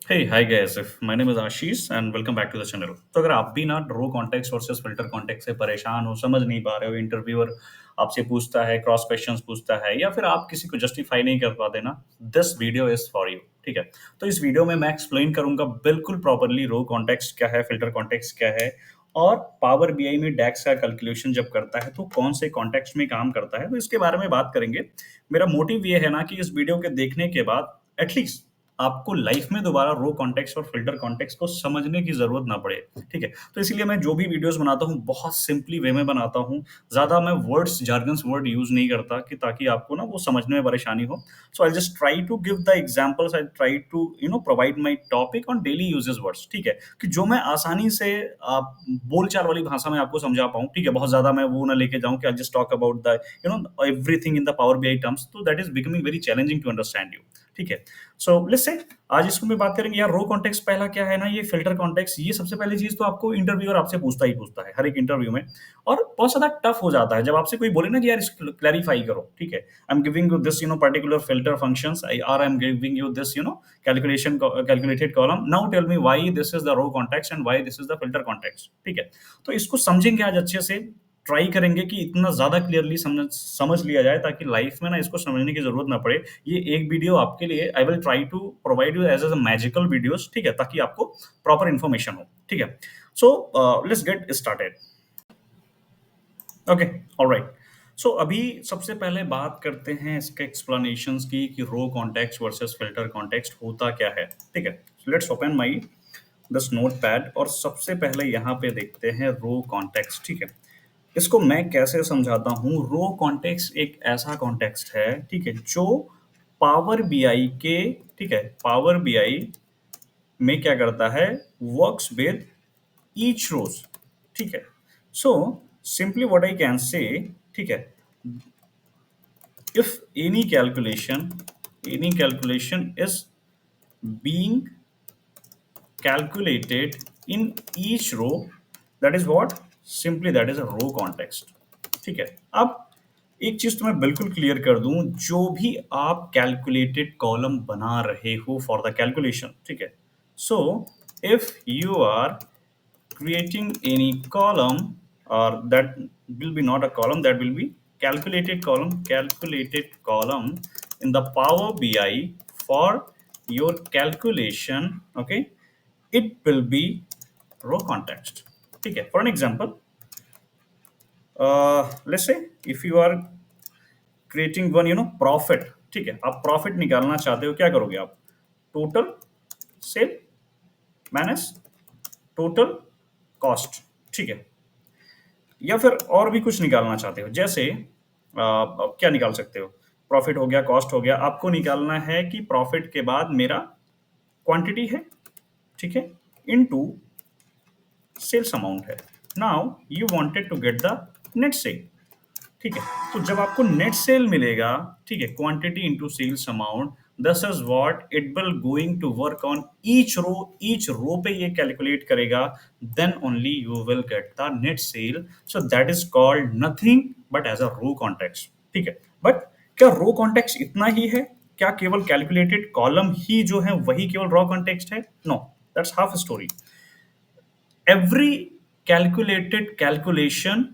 Hey, hi guys. My name is Ashish and welcome back to the channel. तो अगर आप भी ना रो कॉन्टेक्स्ट वर्सेस फिल्टर कॉन्टेक्स्ट से परेशान हो, समझ नहीं पा रहे हो, इंटरव्यूअर आपसे पूछता है, क्रॉस क्वेश्चंस पूछता है या फिर आप किसी को जस्टिफाई नहीं कर पाते ना, this video is for you. ठीक है। तो इस वीडियो में मैं एक्सप्लेन करूंगा बिल्कुल प्रॉपरली रो कॉन्टेक्स्ट क्या है, फिल्टर कॉन्टेक्स्ट क्या है, और पावर बीआई में डैक्स का कैलकुलेशन जब करता है तो कौन से कॉन्टेक्स्ट में काम करता है, तो इसके बारे में बात करेंगे। मेरा मोटिव ये है ना कि इस वीडियो के देखने के बाद एटलीस्ट आपको लाइफ में दोबारा रो कॉन्टेक्स्ट और फिल्टर कॉन्टेक्स्ट को समझने की जरूरत ना पड़े। ठीक है। तो इसीलिए मैं जो भी वीडियोस बनाता हूँ बहुत सिंपली वे में बनाता हूँ। ज्यादा मैं वर्ड्स जार्गन्स वर्ड यूज नहीं करता कि ताकि आपको ना वो समझने में परेशानी हो। So I just try to give the examples, I try to provide my topic on daily usages words. ठीक है, कि जो मैं आसानी से आप बोलचाल वाली भाषा में आपको समझा पाऊँ। ठीक है, बहुत ज्यादा मैं वो ना लेके जाऊँ कि I just talk about the everything in the power BI terms, तो that is becoming very challenging to understand you. ठीक है। सो लेट्स से आज इसको में बात करेंगे यार, रो कॉन्टेक्स्ट पहला क्या है ना, ये फिल्टर कॉन्टेक्स्ट। ये सबसे पहली चीज तो आपको इंटरव्यूअर आपसे पूछता ही पूछता है हर एक इंटरव्यू में। और बहुत ज्यादा टफ हो जाता है जब आपसे कोई बोले ना कि यार इसको क्लैरिफाई करो। ठीक है, I am giving you this particular filter functions, I am giving you this calculation calculated column, now tell me why this is the row context and why this is the filter context. ठीक है। तो इसको समझेंगे आज अच्छे से, try करेंगे कि इतना ज्यादा क्लियरली समझ समझ लिया जाए ताकि लाइफ में ना इसको समझने की जरूरत ना पड़े। ये एक वीडियो आपके लिए, I will try to provide you as a magical videos. ठीक है, ताकि आपको प्रॉपर इन्फॉर्मेशन हो। ठीक है। So let's get started. Okay, alright. So अभी सबसे पहले बात करते हैं इसके एक्सप्लेनेशंस की कि रो कॉन्टेक्स्ट वर्सेस फिल्टर कॉन्टेक्स्ट होता क्या है। ठीक है, let's open my this notepad और सबसे पहले यहाँ पे देखते हैं रो कॉन्टेक्स्ट। ठीक है, इसको मैं कैसे समझाता हूँ। रो कॉन्टेक्स्ट एक ऐसा कॉन्टेक्स्ट है, ठीक है, जो पावर बीआई के, ठीक है, पावर बीआई में क्या करता है, वर्क्स विद ईच रोज। ठीक है। So simply what I can say, ठीक है, if any calculation is being calculated in each row, that is what, simply that is a row context। ठीक है। अब एक चीज तो मैं बिल्कुल क्लियर कर दूं, जो भी आप कैलकुलेटेड कॉलम बना रहे हो फॉर द कैलकुलेशन। ठीक है। So if you are creating any column, or that will be not a column, that will be calculated column in the power bi for your calculation। okay, it will be row context। ठीक है। for an example, let's say if you are creating one profit। ठीक है, आप profit निकालना चाहते हो, क्या करोगे आप, total sale minus total cost. ठीक है। या फिर और भी कुछ निकालना चाहते हो, जैसे क्या निकाल सकते हो, प्रॉफिट हो गया, कॉस्ट हो गया, आपको निकालना है कि प्रॉफिट के बाद मेरा क्वांटिटी है, ठीक है, इनटू सेल्स अमाउंट है। Now you wanted to get the net sale. ठीक है। तो जब आपको नेट सेल मिलेगा, ठीक है, quantity into sales amount, this is what it will going to work on each row पे ये कैलकुलेट करेगा, then only you will get the net sale. So that is called nothing but as a row context. ठीक है। But क्या रो context इतना ही है, क्या केवल कैलकुलेटेड कॉलम ही जो है वही केवल रॉ कॉन्टेक्स्ट है? No, that's half story. Every calculated calculation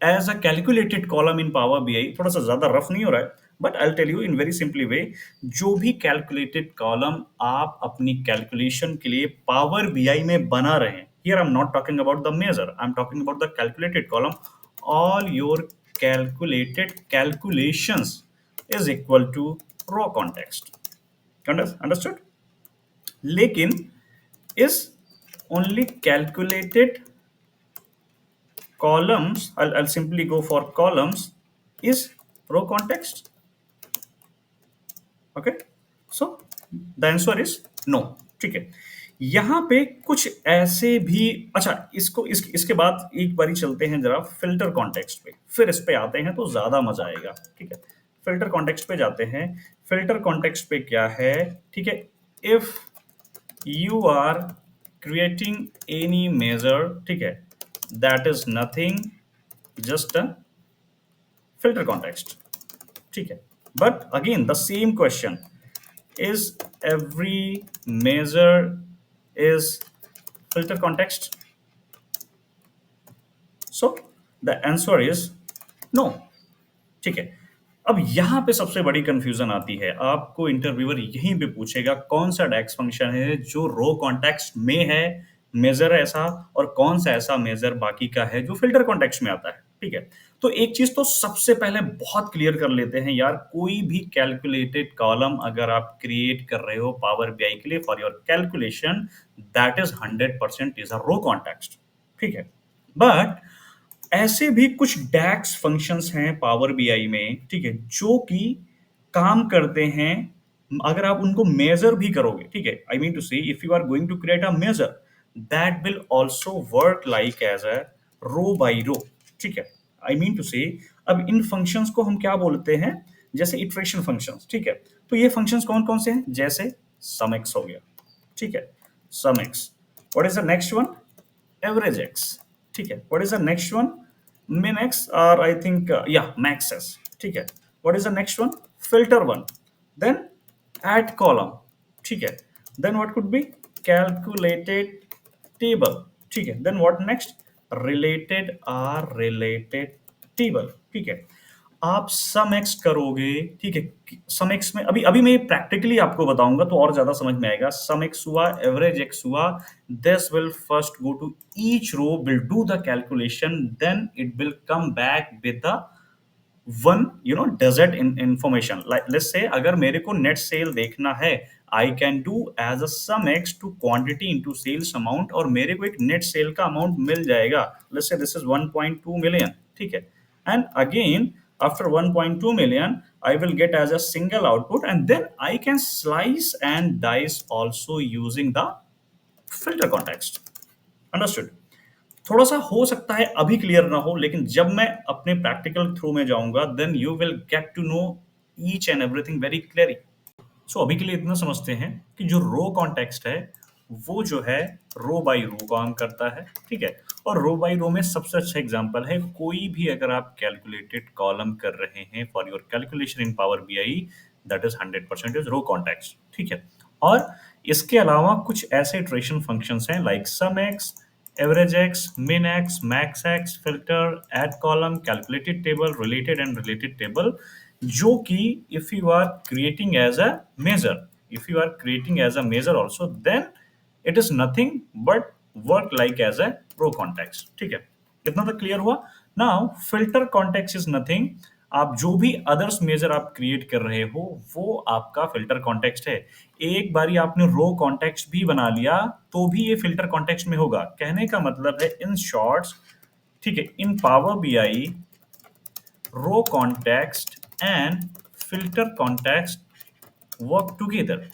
as a calculated column in power BI, थोड़ा सा ज्यादा रफ नहीं हो रहा है, but I tell you in very simply way, जो भी कैलकुलेटेड कॉलम आप अपनी कैलकुलेशन के लिए पावर बीआई में बना रहे हैं, here I am not talking about the measure, I am talking about the calculated column, all your calculated calculations is equal to row context. Understood? लेकिन इस only calculated columns, I'll simply go for columns, is row context? Okay, so the answer is no। ठीक है। यहां पे कुछ ऐसे भी, अच्छा, इसके बाद एक बारी चलते हैं जरा फिल्टर कॉन्टेक्स्ट पे, फिर इस पे आते हैं तो ज्यादा मजा आएगा। ठीक है, फिल्टर कॉन्टेक्स्ट पे जाते हैं। फिल्टर कॉन्टेक्स्ट पे क्या है, ठीक है, if you are creating any measure, ठीक है, that is nothing, just a filter context। ठीक है। But again the same question, Is every measure is filter context? So the answer is no. ठीक है। अब यहां पे सबसे बड़ी कंफ्यूजन आती है, आपको इंटरव्यूअर यहीं पे पूछेगा कौन सा डेक्स फंक्शन है जो रो कॉन्टेक्स्ट में है, मेजर ऐसा, और कौन सा ऐसा मेजर बाकी का है जो फिल्टर कॉन्टेक्स्ट में आता है। ठीक है। तो एक चीज तो सबसे पहले बहुत क्लियर कर लेते हैं यार, कोई भी कैलकुलेटेड कॉलम अगर आप क्रिएट कर रहे हो पावर बीआई के लिए for your calculation, that is 100% is a row context. ठीक है। बट ऐसे भी कुछ डैक्स फंक्शंस हैं पावर बीआई में, ठीक है, जो कि काम करते हैं अगर आप उनको मेजर भी करोगे। ठीक है, I mean to say if you are going to create a measure, that will also work like as a row by row. ठीक है, आई मीन टू से अब इन फंक्शंस को हम क्या बोलते हैं, जैसे इटरेशन फंक्शंस। ठीक है, तो ये फंक्शंस कौन कौन से हैं, जैसे सम एक्स हो गया। ठीक है, sum X. What is the next one, average X. ठीक है, what is the next one, min x, or I think yeah, max s। ठीक है, what is the next one, filter one, then add column। ठीक है, then what could be calculated table। ठीक है, then what next, related or related table। ठीक है, आप सम x करोगे। ठीक है, सम एक्स में अभी अभी मैं प्रैक्टिकली आपको बताऊंगा तो और ज्यादा समझ में आएगा। सम एक्स हुआ, एवरेज एक्स हुआ, this will first go to each row, will do the calculation, then it will come back with the one desert in information। like let's say अगर मेरे को नेट सेल देखना है, I can do as a sum x to quantity into sales amount, और मेरे को एक net sale का अमाउंट मिल जाएगा। Let's say this is 1.2 million. ठीक है, and again after 1.2 million I will get as a single output, and then I can slice and dice also using the filter context। Understood. थोड़ा सा हो सकता है अभी क्लियर ना हो, लेकिन जब मैं अपने प्रैक्टिकल थ्रू में जाऊंगा then you will get to know each and everything very clearly. So अभी के लिए इतना समझते हैं कि जो रो कॉन्टेक्स्ट है वो जो है रो बाय रो काम करता है। ठीक है, और रो बाय रो में सबसे अच्छा एग्जांपल है, कोई भी अगर आप कैलकुलेटेड कॉलम कर रहे हैं for your calculation in power BI, that is 100% is row context. ठीक है, और इसके अलावा कुछ ऐसे इटरेशन फंक्शंस हैं like sum x, average x, min x, max x, filter, add column, calculated table, related and related table, जो कि if you are creating as a measure, if you are creating as a measure also, then it is nothing but work like as a row context। ठीक है, इतना तो clear हुआ। Now filter context is nothing, आप जो भी others major आप create कर रहे हो वो आपका फिल्टर कॉन्टेक्स्ट है। एक बारी आपने रो कॉन्टेक्स्ट भी बना लिया तो भी ये फिल्टर कॉन्टेक्स्ट में होगा। कहने का मतलब है इन शॉर्ट्स, ठीक है, in power BI row context and filter context work together.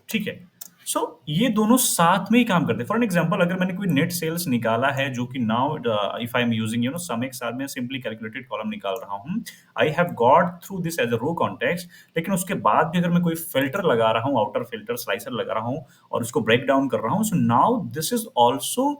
ठीक है, सो ये दोनों साथ में ही काम करते हैं। फॉर एन एग्जांपल अगर मैंने कोई नेट सेल्स निकाला है जो कि now if I am using sum x R, मैं सिंपली कैलकुलेटेड कॉलम निकाल रहा हूं, I have got through this as a row context, लेकिन उसके बाद भी अगर मैं कोई फिल्टर लगा रहा हूं, आउटर फिल्टर स्लाइसर लगा रहा हूं और उसको ब्रेक डाउन कर रहा हूं, so now this is also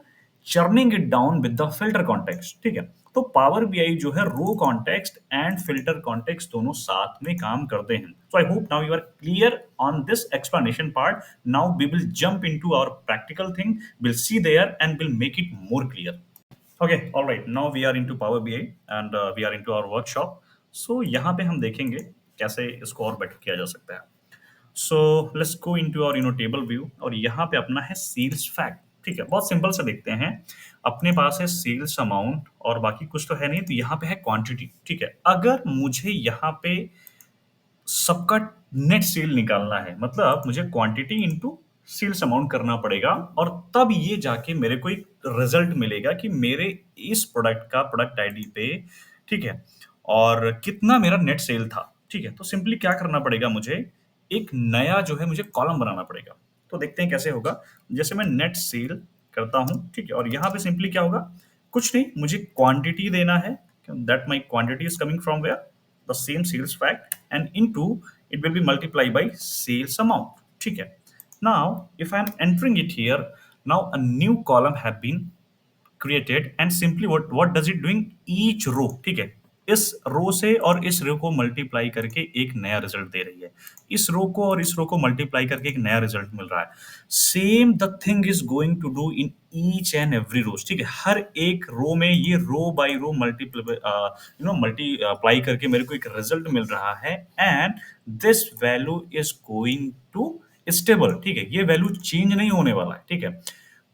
churning it down with the filter context। ठीक है, तो पावर बीआई जो है row context and filter context दोनों साथ में काम करते हैं। So I hope now you are clear on this explanation part. Now we will jump into our practical thing, will see there and will make it more clear. Okay, alright, now we are into power BI and we are into our workshop. So यहाँ पे हम देखेंगे कैसे इसको और better किया जा सकता है। So let's go into our table view, और यहाँ पे अपना है सेल्स फैक्ट। ठीक है, बहुत सिंपल सा देखते हैं। अपने पास है सेल्स अमाउंट और बाकी कुछ तो है नहीं, तो यहाँ पे है क्वांटिटी। ठीक है, अगर मुझे यहाँ पे सबका नेट सेल निकालना है, मतलब मुझे क्वांटिटी इनटू सेल्स अमाउंट करना पड़ेगा, और तब ये जाके मेरे को एक रिजल्ट मिलेगा कि मेरे इस प्रोडक्ट का प्रोडक्ट आईडी पे, ठीक है, और कितना मेरा नेट सेल था। ठीक है, तो सिंपली क्या करना पड़ेगा, मुझे एक नया जो है मुझे कॉलम बनाना पड़ेगा। तो देखते हैं कैसे होगा। जैसे मैं नेट सेल करता हूं, ठीक है, और यहाँ पे सिंपली क्या होगा, कुछ नहीं, मुझे क्वांटिटी देना है, that my quantity is coming from where, the same sales fact, and into it will be multiplied by sales amount। ठीक है, now if I am entering it here, now a new column have been created, and simply what does it doing, each row, ठीक है, इस रो से और इस रो को multiply करके एक नया रिजल्ट दे रही है, इस रो को और इस रो को मल्टीप्लाई करके एक नया रिजल्ट मिल रहा है। Same the thing is going to do in each and every rows, ठीक है। हर एक रो में ये रो बाय रो मल्टीप्लाई करके मेरे को एक रिजल्ट मिल रहा है, and this value is going to stable, ठीक है। ये वैल्यू चेंज नहीं होने वाला है, ठीक है।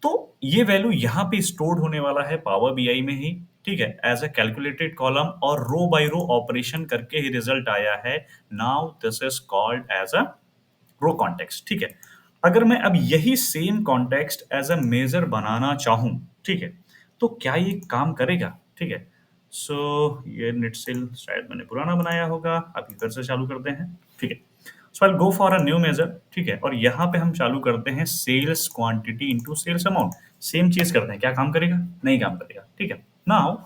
तो ये वैल्यू यहाँ पे स्टोर्ड होने वाला है पावर बीआई में ही, ठीक है, एज अ कैलकुलेटेड कॉलम, और रो बाय रो ऑपरेशन करके ही रिजल्ट आया है। Now this is called as a row context, ठीक है। अगर मैं अब यही same context as a measure बनाना चाहूं, ठीक है, तो क्या ये काम करेगा, ठीक है। सो ये नेट सेल शायद मैंने पुराना बनाया होगा, अभी फिर से चालू करते हैं, ठीक है। So I go for a new measure, ठीक है, और यहाँ पे हम चालू करते हैं sales quantity into sales amount. Same चीज करते हैं, क्या काम करेगा, नहीं काम करेगा, ठीक है। नाउ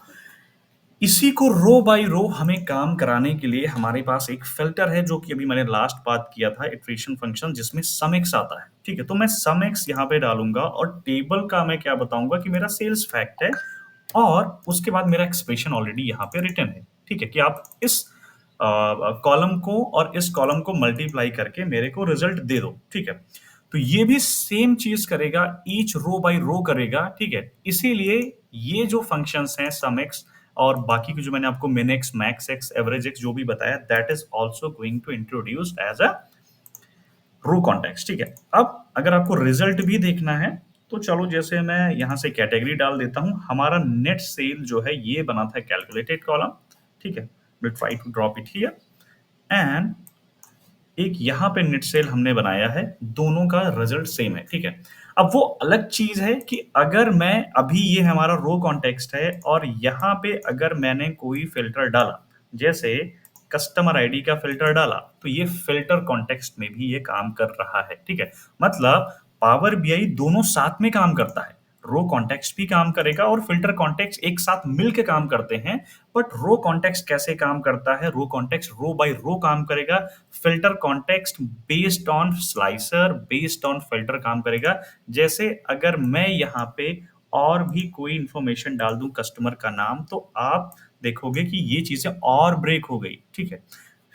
इसी को रो बाय रो हमें काम कराने के लिए हमारे पास एक फिल्टर है, जो कि अभी मैंने लास्ट बात किया था, इटरेशन फंक्शन, जिसमें सम एक्स आता है, ठीक है। तो मैं सम एक्स यहाँ पे डालूंगा और टेबल का मैं क्या बताऊंगा कि मेरा सेल्स फैक्ट है, और उसके बाद मेरा एक्सप्रेशन ऑलरेडी यहाँ पे रिटर्न है, ठीक है, कि आप इस कॉलम को और इस कॉलम को मल्टीप्लाई करके मेरे को रिजल्ट दे दो, ठीक है। तो ये भी सेम चीज करेगा, ईच रो बाय रो करेगा, ठीक है। इसीलिए ये जो फंक्शंस हैं सम एक्स और बाकी के जो मैंने आपको min x, max x, average x जो भी बताया, that is also going to introduce as a row context, ठीक है। अब अगर आपको रिजल्ट भी देखना है तो चलो, जैसे मैं यहाँ से कैटेगरी डाल देता हूँ, हमारा नेट सेल जो है ये बना था कैलकुलेटेड कॉलम, ठीक है। Will try to drop it here, and एक यहाँ पे नेट सेल हमने बनाया है, दोनों का रिजल्ट सेम है, ठीक है। अब वो अलग चीज है कि अगर मैं अभी, ये हमारा रो कॉन्टेक्स्ट है और यहाँ पे अगर मैंने कोई फिल्टर डाला, जैसे कस्टमर आईडी का फिल्टर डाला, तो ये फिल्टर कॉन्टेक्स्ट में भी ये काम कर रहा है, ठीक है। मतलब पावर बीआई दोनों साथ में काम करता है, रो कॉन्टेक्स्ट भी काम करेगा और फिल्टर कॉन्टेक्स्ट एक साथ मिलके काम करते हैं। बट रो कॉन्टेक्स्ट कैसे काम करता है, रो कॉन्टेक्स्ट रो बाय रो काम करेगा, filter context based on slicer, based on filter काम करेगा। जैसे अगर मैं यहाँ पे और भी कोई इंफॉर्मेशन डाल दूं, कस्टमर का नाम, तो आप देखोगे कि ये चीजें और ब्रेक हो गई, ठीक है।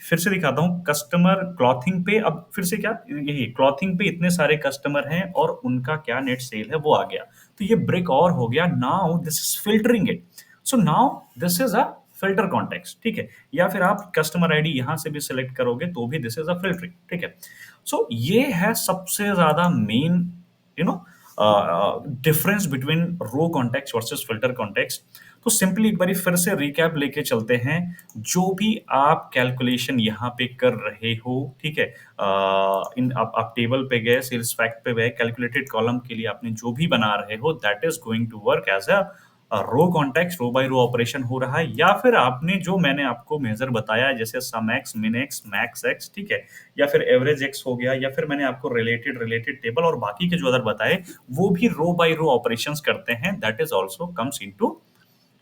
फिर से दिखाता हूँ, कस्टमर क्लॉथिंग पे, अब फिर से क्या, यही क्लॉथिंग पे इतने सारे कस्टमर हैं और उनका क्या नेट सेल है वो आ गया, तो ये ब्रेक और हो गया। Now this is filtering it, so now this is a filter context, ठीक है। या फिर आप कस्टमर आईडी यहां से भी सिलेक्ट करोगे तो भी दिस इज अ फिल्टरिंग, ठीक है। सो ये है सबसे ज्यादा main, you know, difference between row context versus filter context. तो सिंपली एक बारी फिर से रिकैप लेके चलते हैं, जो भी आप कैलकुलेशन यहाँ पे कर रहे हो, ठीक है। इन आप टेबल पे गए, सेल्स फैक्ट पे गए, कैलकुलेटेड कॉलम के लिए आपने जो भी बना रहे हो, that is going to work as a row context, row by row operation हो रहा है। या फिर आपने जो मैंने आपको मेजर बताया, जैसे सम एक्स, मिन एक्स, मैक्स एक्स, ठीक है, या फिर एवरेज एक्स हो गया, या फिर मैंने आपको रिलेटेड टेबल और बाकी के जो अदर बताए, वो भी रो बाय रो ऑपरेशंस करते हैं। That is also comes into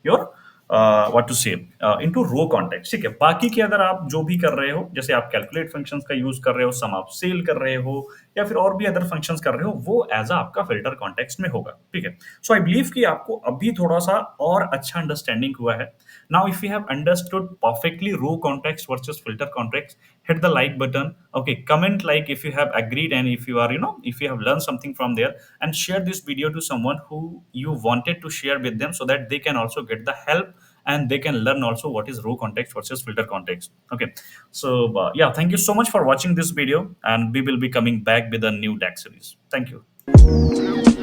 your what to say into row context, ठीक है। बाकी के अगर आप जो भी कर रहे हो, जैसे आप कैलकुलेट फंक्शंस का यूज कर रहे हो, सम आप सेल कर रहे हो, या फिर और भी अदर फंक्शंस कर रहे हो, वो एज अ आपका फिल्टर कॉन्टेक्स्ट में होगा, ठीक है। सो आई बिलीव कि आपको अभी थोड़ा सा और अच्छा अंडरस्टैंडिंग हुआ है। Now if you have understood perfectly row context versus filter context, hit the like button, okay, comment like if you have agreed, and if you are, if you have learned something from there, and share this video to someone who you wanted to share with them, so that they can also get the help, and they can learn also what is row context versus filter context, okay. So yeah, thank you so much for watching this video, and we will be coming back with a new DAX series. Thank you.